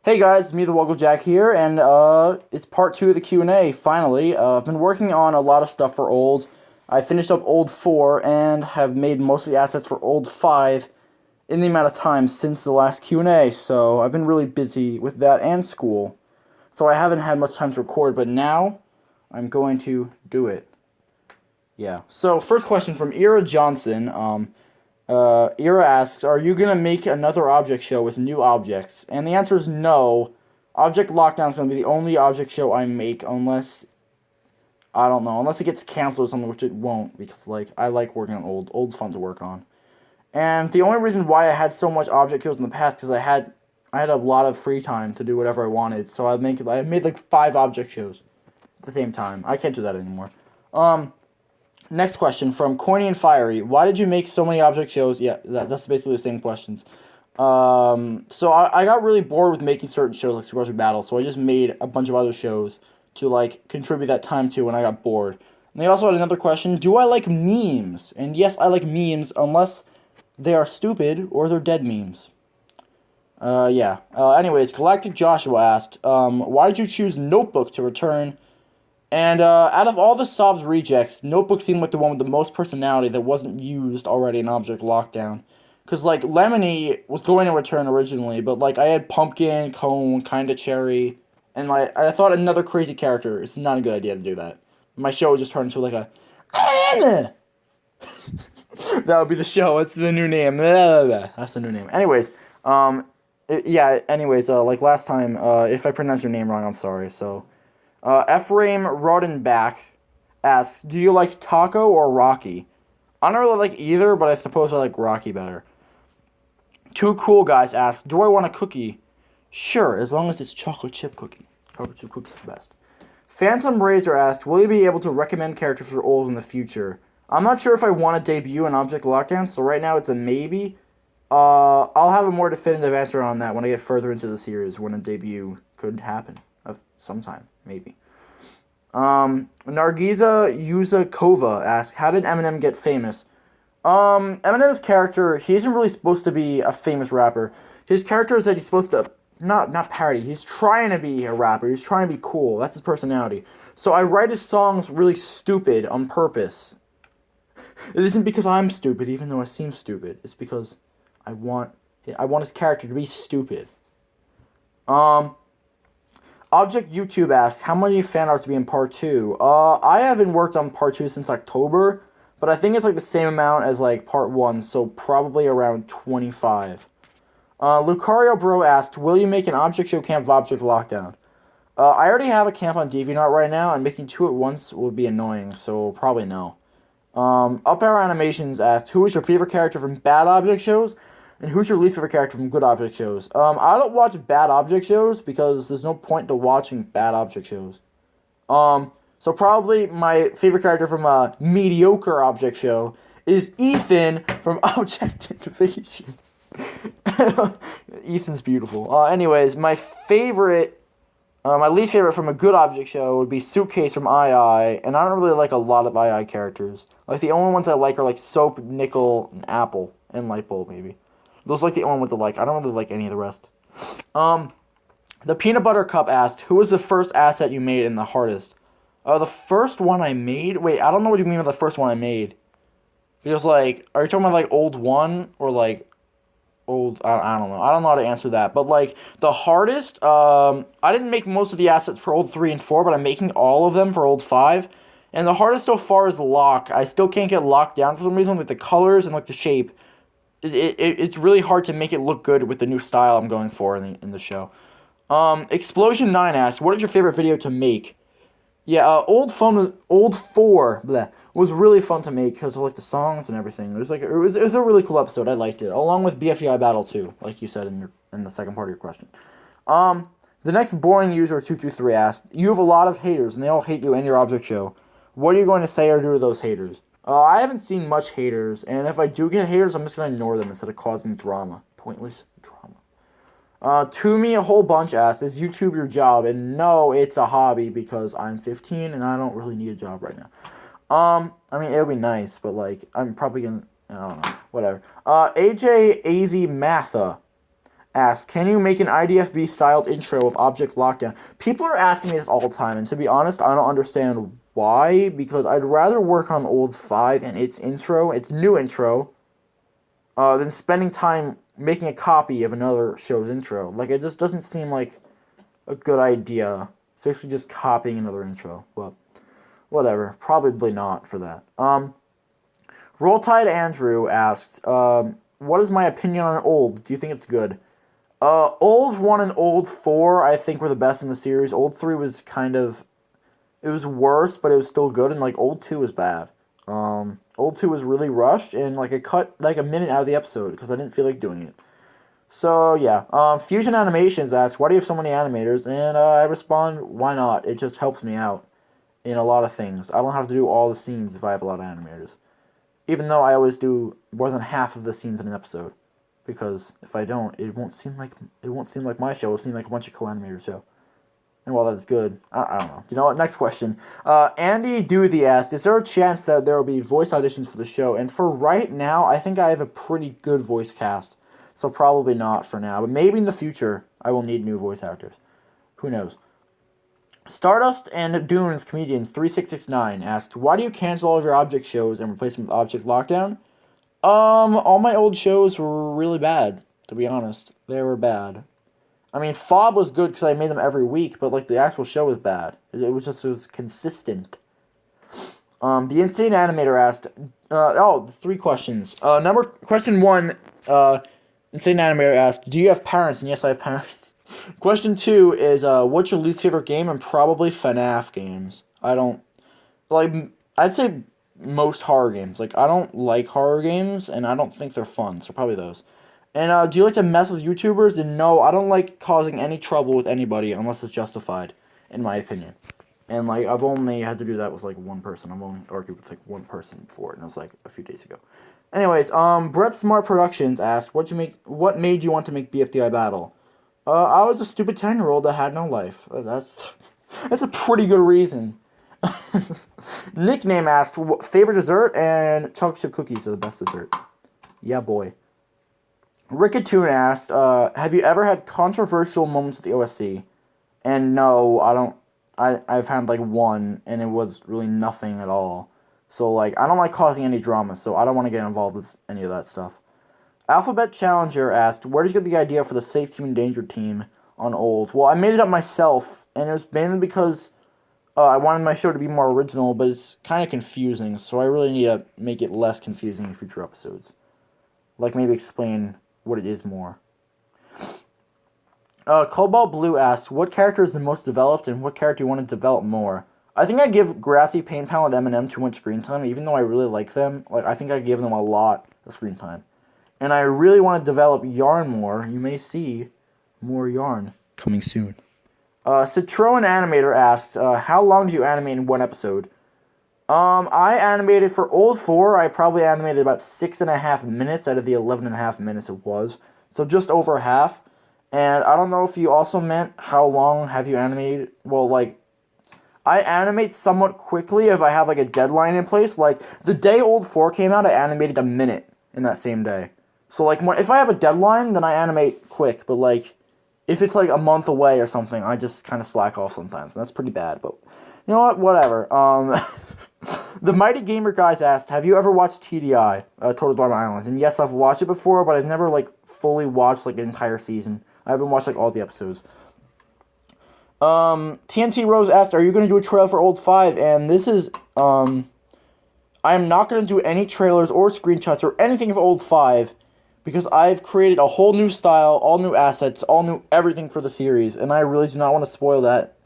Hey guys, me the Woggle Jack here, and it's part two of the Q&A, finally. I've been working on a lot of stuff for Old. I finished up Old 4 and have made most of the assets for Old 5 in the amount of time since the last Q&A, so I've been really busy with that and school. So I haven't had much time to record, but now I'm going to do it. Yeah. So, first question from Ira Johnson. Ira asks, are you going to make another object show with new objects? And the answer is no. Object Lockdown is going to be the only object show I make unless, I don't know, unless it gets canceled or something, which it won't, because, I like working on Old. Old's fun to work on. And the only reason why I had so much object shows in the past, because I had a lot of free time to do whatever I wanted, so I made 5 object shows at the same time. I can't do that anymore. Next question from Coiny and Fiery. Why did you make so many object shows? Yeah, that's basically the same questions. So I got really bored with making certain shows like Super Mario Battle, so I just made a bunch of other shows to contribute that time to when I got bored. And they also had another question. Do I like memes? And yes, I like memes unless they are stupid or they're dead memes. Yeah. Anyways, Galactic Joshua asked, why did you choose Notebook to return? And out of all the Sobs rejects, Notebook seemed like the one with the most personality that wasn't used already in Object Lockdown. Because, Lemony was going to return originally, but, I had Pumpkin, Cone, Kinda Cherry, and, I thought another crazy character. It's not a good idea to do that. My show would just turn into, a... That would be the show. That's the new name. That's the new name. Anyways, last time, if I pronounce your name wrong, I'm sorry, so... Ephraim Rodenbach asks, do you like Taco or Rocky? I don't really like either, but I suppose I like Rocky better. Two Cool Guys asks, do I want a cookie? Sure, as long as it's chocolate chip cookie. Chocolate chip cookie's the best. Phantom Razor asked, will you be able to recommend characters for Old in the future? I'm not sure if I want to debut in Object Lockdown, so right now it's a maybe. I'll have a more definitive answer on that when I get further into the series, when a debut could happen of sometime, maybe. Nargiza Yuzakova asks, how did Eminem get famous? Eminem's character, he isn't really supposed to be a famous rapper. His character is that he's supposed to, not parody, he's trying to be a rapper, he's trying to be cool, that's his personality. So I write his songs really stupid on purpose. It isn't because I'm stupid, even though I seem stupid, it's because I want his character to be stupid. Object YouTube asks, how many fan arts to be in part 2? I haven't worked on part 2 since October, but I think it's the same amount as part 1, so probably around 25. Lucario Bro asked, will you make an object show camp of Object Lockdown? I already have a camp on DeviantArt right now, and making 2 at once would be annoying, so probably no. Up Arrow Animations asked, who is your favorite character from bad object shows? And who's your least favorite character from good object shows? I don't watch bad object shows because there's no point to watching bad object shows. So probably my favorite character from a mediocre object show is Ethan from Object Invasion. Ethan's beautiful. Anyways, my least favorite from a good object show would be Suitcase from II, and I don't really like a lot of II characters. The only ones I like are Soap, Nickel, and Apple, and Lightbulb maybe. Those are the only ones I like. I don't really like any of the rest. The Peanut Butter Cup asked, who was the first asset you made and the hardest? The first one I made? Wait, I don't know what you mean by the first one I made. Because, are you talking about, Old 1 or, Old... I don't know. I don't know how to answer that. But, the hardest, I didn't make most of the assets for Old 3 and 4, but I'm making all of them for Old 5. And the hardest so far is Lock. I still can't get locked down for some reason, the colors and, the shape. It's really hard to make it look good with the new style I'm going for in the show. Explosion 9 asks, what is your favorite video to make? Yeah, Old 4 was really fun to make because of the songs and everything. It was a really cool episode. I liked it, along with BFEI Battle 2, like you said in the second part of your question. The next boring user 223 asked, you have a lot of haters and they all hate you and your object show. What are you going to say or do to those haters? I haven't seen much haters, and if I do get haters, I'm just going to ignore them instead of causing drama. Pointless drama. To me, a whole bunch asked, is YouTube your job? And no, it's a hobby because I'm 15 and I don't really need a job right now. I mean, it would be nice, but, I'm probably going to, I don't know, whatever. AJ AZ Matha asks, can you make an IDFB styled intro of Object Lockdown? People are asking me this all the time, and to be honest, I don't understand why, because I'd rather work on Old 5 and its intro, its new intro, than spending time making a copy of another show's intro. Like, it just doesn't seem like a good idea, especially just copying another intro. But whatever, probably not for that. Roll Tide Andrew asks, what is my opinion on Old? Do you think it's good? Old 1 and Old 4, I think, were the best in the series. Old 3 was kind of, it was worse, but it was still good, and, like, Old 2 was bad. Old 2 was really rushed, and, like, it cut, like, a minute out of the episode, because I didn't feel like doing it. So, yeah. Fusion Animations asks, why do you have so many animators? And, I respond, why not? It just helps me out in a lot of things. I don't have to do all the scenes if I have a lot of animators. Even though I always do more than half of the scenes in an episode. Because if I don't, it won't seem like my show. It'll seem like a bunch of co-animators show. And while that's good, I don't know. You know what? Next question. Andy Doothy asked, is there a chance that there will be voice auditions for the show? And for right now, I think I have a pretty good voice cast. So probably not for now. But maybe in the future, I will need new voice actors. Who knows? Stardust and Dunes comedian 3669 asked, why do you cancel all of your Object shows and replace them with Object Lockdown? All my old shows were really bad, to be honest. They were bad. I mean, Fob was good because I made them every week, but, like, the actual show was bad. It was consistent. The Insane Animator asked, 3 questions. Question 1, Insane Animator asked, do you have parents? And yes, I have parents. Question 2 is, what's your least favorite game? And probably FNAF games. I'd say most horror games. Like, I don't like horror games, and I don't think they're fun, so probably those. And, do you like to mess with YouTubers? And no, I don't like causing any trouble with anybody unless it's justified, in my opinion. And, like, I've only had to do that with, like, one person. I've only argued with, like, one person before, and it was, like, a few days ago. Anyways, Brett Smart Productions asked, what made you want to make BFDI Battle? I was a stupid 10-year-old that had no life. That's a pretty good reason. Nickname asked, favorite dessert, and chocolate chip cookies are the best dessert. Yeah, boy. Rickatoon asked, have you ever had controversial moments with the OSC? And no, I don't. I've had, like, one, and it was really nothing at all. So, like, I don't like causing any drama, so I don't want to get involved with any of that stuff. Alphabet Challenger asked, where did you get the idea for the Safe Team Endangered team on Old? Well, I made it up myself, and it was mainly because I wanted my show to be more original, but it's kind of confusing, so I really need to make it less confusing in future episodes. Like, maybe explain what it is more. Cobalt Blue asked, what character is the most developed, and what character you want to develop more? I think I give Grassy, Pain Pal, and Eminem too much screen time, even though I really like them. Like, I think I give them a lot of screen time. And I really want to develop Yarn more. You may see more Yarn coming soon. Citroen Animator asks, how long do you animate in one episode? I animated for Old 4, I probably animated about 6.5 minutes out of the 11.5 minutes it was. So just over half. And I don't know if you also meant how long have you animated. Well, like, I animate somewhat quickly if I have, like, a deadline in place. Like, the day Old 4 came out, I animated a minute in that same day. So, like, if I have a deadline, then I animate quick. But, like, if it's, like, a month away or something, I just kind of slack off sometimes. And that's pretty bad, but you know what? Whatever. The Mighty Gamer Guys asked, have you ever watched TDI, Total Drama Island? And yes, I've watched it before, but I've never, like, fully watched, like, an entire season. I haven't watched, like, all the episodes. TNT Rose asked, are you going to do a trailer for Old 5? And this is, I am not going to do any trailers or screenshots or anything of Old 5, because I've created a whole new style, all new assets, all new everything for the series, and I really do not want to spoil that,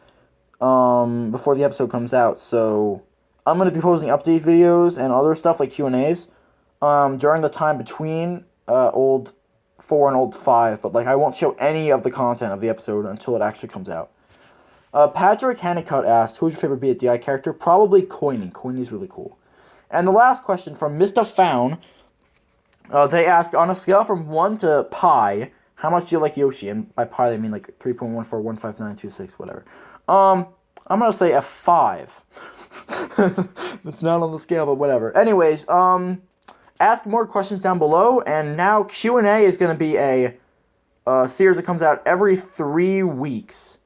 before the episode comes out. So I'm going to be posting update videos and other stuff like Q&As, during the time between, Old 4 and Old 5, but, like, I won't show any of the content of the episode until it actually comes out. Patrick Hannicut asked, who's your favorite BFDI character? Probably Coiny. Coiny's really cool. And the last question from Mr. Found, they asked, on a scale from 1 to pi, how much do you like Yoshi? And by pi, they mean, like, 3.1415926, whatever. I'm going to say a 5. It's not on the scale, but whatever. Anyways, ask more questions down below, and now Q&A is going to be a series that comes out every 3 weeks.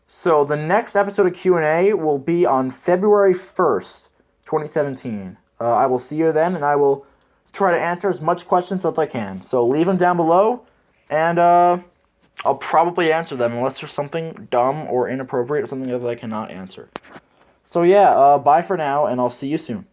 So the next episode of Q&A will be on February 1st, 2017. I will see you then, and I will try to answer as much questions as I can. So leave them down below, and I'll probably answer them unless there's something dumb or inappropriate or something that I cannot answer. So yeah, bye for now, and I'll see you soon.